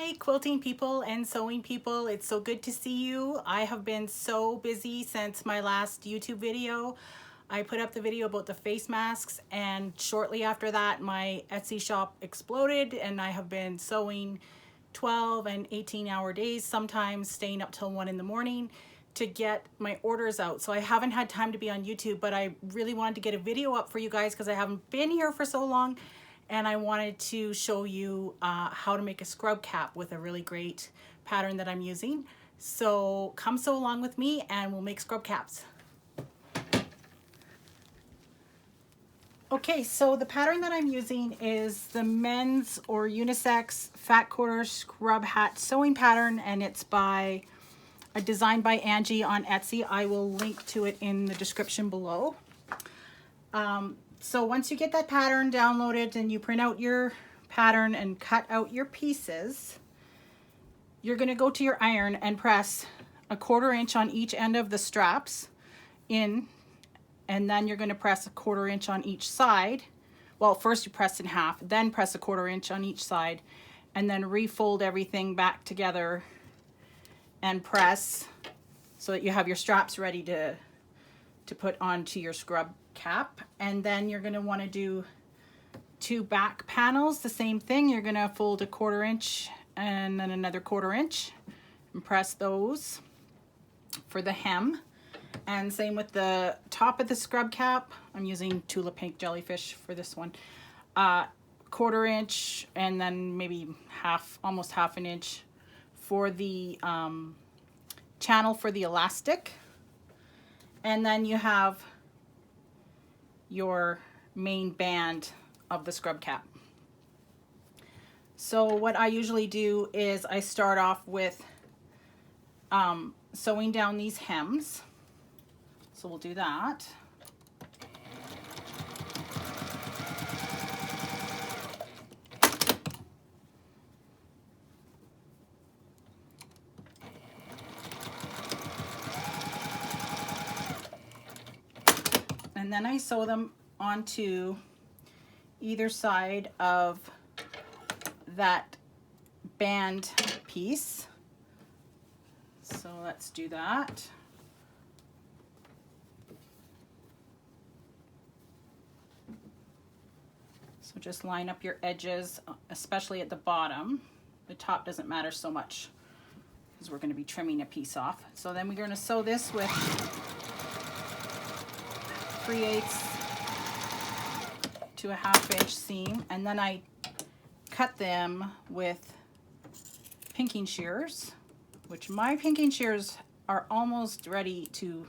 Hi, quilting people and sewing people. It's so good to see you. I have been so busy since my last YouTube video. I put up the video about the face masks, and shortly after that my Etsy shop exploded, and I have been sewing 12 and 18-hour days, sometimes staying up till 1 in the morning to get my orders out. So I haven't had time to be on YouTube, but I really wanted to get a video up for you guys because I haven't been here for so long. And I wanted to show you how to make a scrub cap with a really great pattern that I'm using. So come sew along with me and we'll make scrub caps. Okay, so the pattern that I'm using is the men's or unisex fat quarter scrub hat sewing pattern, and it's by a design by Angie on Etsy. I will link to it in the description below. So once you get that pattern downloaded and you print out your pattern and cut out your pieces, you're going to go to your iron and press a 1/4 inch on each end of the straps in, and then you're going to press a 1/4 inch on each side. Well, first you press in half, then press a 1/4 inch on each side, and then refold everything back together and press so that you have your straps ready to put onto your scrub cap. And then you're going to want to do 2 back panels, the same thing. You're going to fold a 1/4 inch and then another 1/4 inch and press those for the hem. And same with the top of the scrub cap. I'm using Tulip Pink Jellyfish for this one. 1/4 inch and then maybe almost half an inch for the channel for the elastic. And then you have your main band of the scrub cap. So what I usually do is I start off with sewing down these hems. So we'll do that. And then I sew them onto either side of that band piece. So let's do that. So just line up your edges, especially at the bottom. The top doesn't matter so much because we're going to be trimming a piece off. So then we're going to sew this with 3/8 to a 1/2 inch seam, and then I cut them with pinking shears, which my pinking shears are almost ready to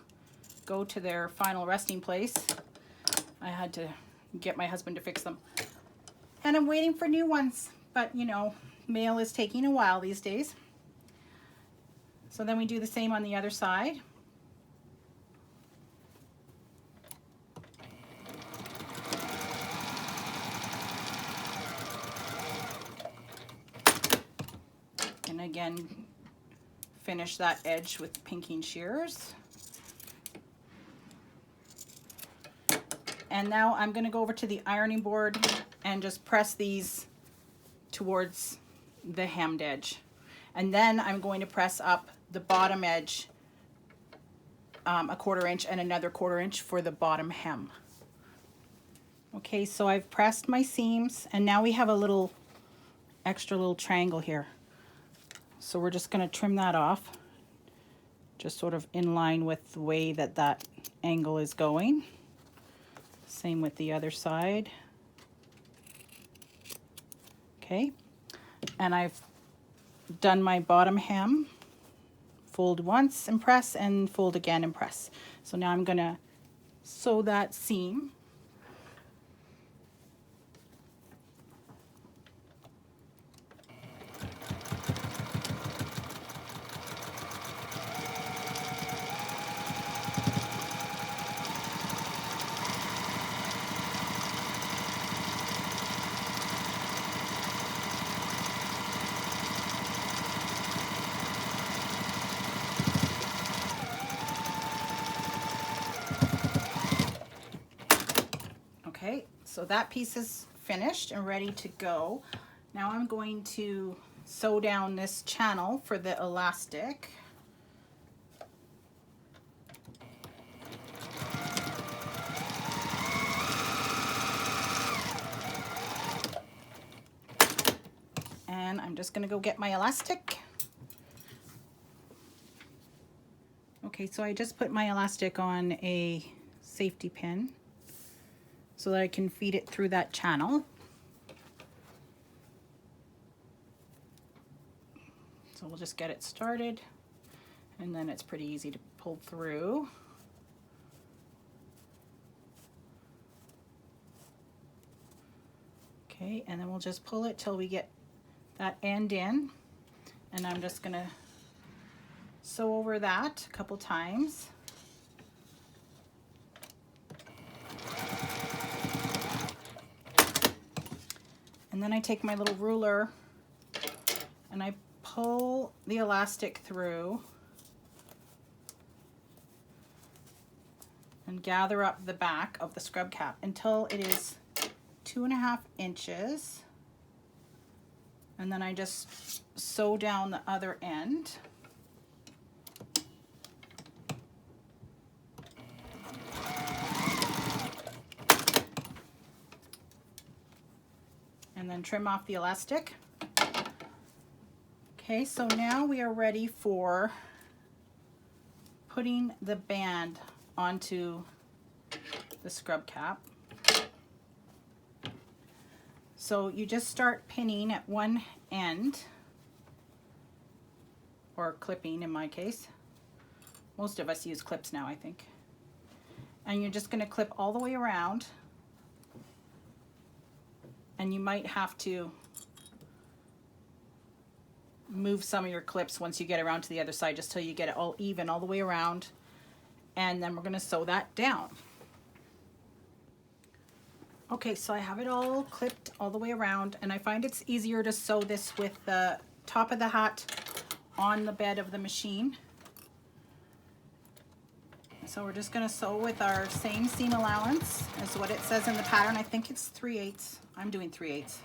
go to their final resting place. I had to get my husband to fix them, and I'm waiting for new ones, but you know, mail is taking a while these days. So then we do the same on the other side. And again, finish that edge with pinking shears. And now I'm going to go over to the ironing board and just press these towards the hemmed edge. And then I'm going to press up the bottom edge a 1/4 inch and another 1/4 inch for the bottom hem. Okay, so I've pressed my seams, and now we have a little extra little triangle here. So we're just going to trim that off, just sort of in line with the way that that angle is going. Same with the other side. Okay, and I've done my bottom hem. Fold once and press, and fold again and press. So now I'm going to sew that seam. Okay, so that piece is finished and ready to go. Now I'm going to sew down this channel for the elastic. And I'm just gonna go get my elastic. Okay, so I just put my elastic on a safety pin so that I can feed it through that channel. So we'll just get it started, and then it's pretty easy to pull through. Okay, and then we'll just pull it till we get that end in, and I'm just gonna sew over that a couple times. And then I take my little ruler and I pull the elastic through and gather up the back of the scrub cap until it is 2.5 inches. And then I just sew down the other end. And then trim off the elastic. Okay, so now we are ready for putting the band onto the scrub cap. So you just start pinning at one end, or clipping in my case. Most of us use clips now, I think. And you're just gonna clip all the way around. And you might have to move some of your clips once you get around to the other side, just till you get it all even all the way around. And then we're gonna sew that down. Okay, so I have it all clipped all the way around, and I find it's easier to sew this with the top of the hat on the bed of the machine. So we're just gonna sew with our same seam allowance as what it says in the pattern. I think it's 3/8. I'm doing 3/8.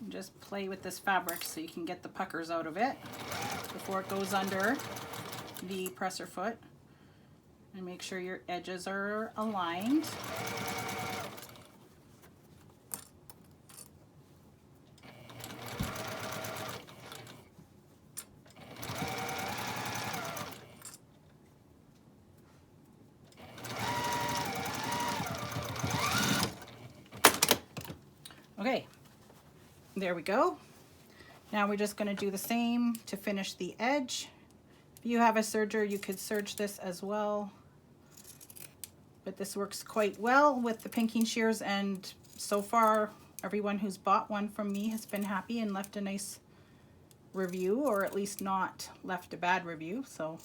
Just play with this fabric so you can get the puckers out of it before it goes under the presser foot, and make sure your edges are aligned. Okay. There we go. Now we're just going to do the same to finish the edge. If you have a serger, you could serge this as well. But this works quite well with the pinking shears, and so far everyone who's bought one from me has been happy and left a nice review, or at least not left a bad review. So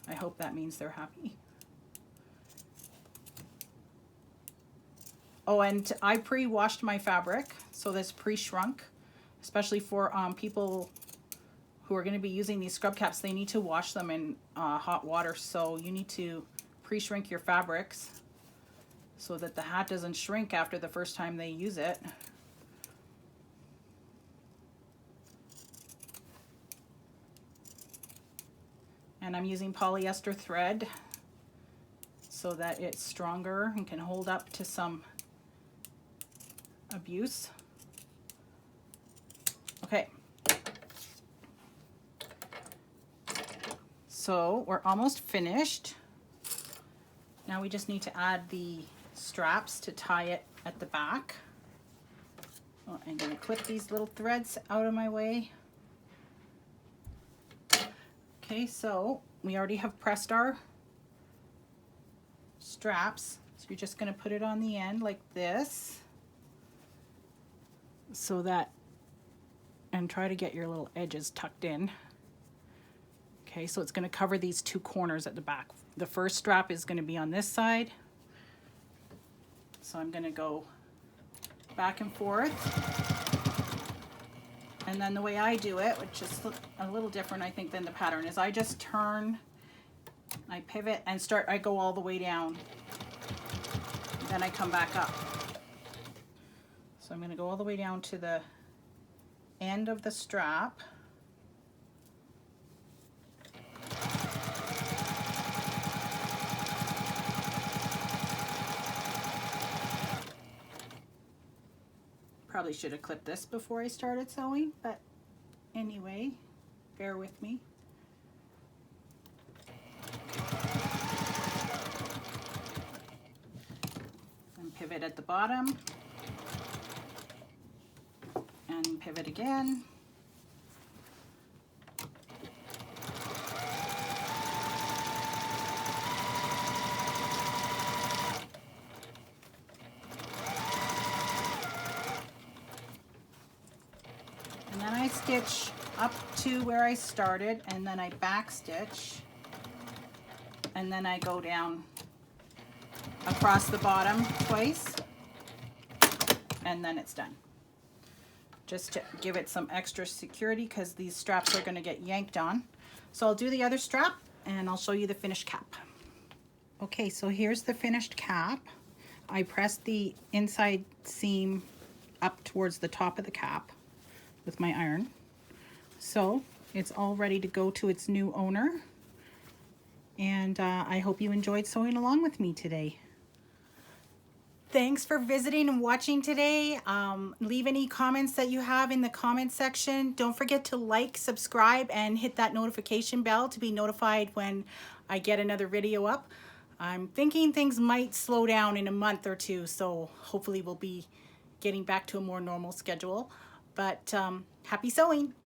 I hope that means they're happy. Oh, and I pre-washed my fabric, so this pre-shrunk, especially for people who are going to be using these scrub caps. They need to wash them in hot water, so you need to pre-shrink your fabrics so that the hat doesn't shrink after the first time they use it. And I'm using polyester thread so that it's stronger and can hold up to some abuse. Okay, so we're almost finished. Now we just need to add the straps to tie it at the back. Well, I'm going to clip these little threads out of my way. Okay, so we already have pressed our straps. So you're just going to put it on the end like this, so that, and try to get your little edges tucked in. Okay, so it's going to cover these two corners at the back. The first strap is going to be on this side. So I'm going to go back and forth. And then the way I do it, which is a little different I think than the pattern, is I just turn, I pivot and I go all the way down. Then I come back up. So I'm going to go all the way down to the end of the strap. Probably should have clipped this before I started sewing, but anyway, bear with me. And pivot at the bottom, and pivot again. And then I stitch up to where I started, and then I back stitch, and then I go down across the bottom twice, and then it's done. Just to give it some extra security, because these straps are going to get yanked on. So I'll do the other strap and I'll show you the finished cap. Okay, so here's the finished cap. I pressed the inside seam up towards the top of the cap with my iron. So it's all ready to go to its new owner. And I hope you enjoyed sewing along with me today. Thanks for visiting and watching today. Leave any comments that you have in the comment section. Don't forget to like, subscribe, and hit that notification bell to be notified when I get another video up. I'm thinking things might slow down in a month or two, so hopefully we'll be getting back to a more normal schedule. But happy sewing!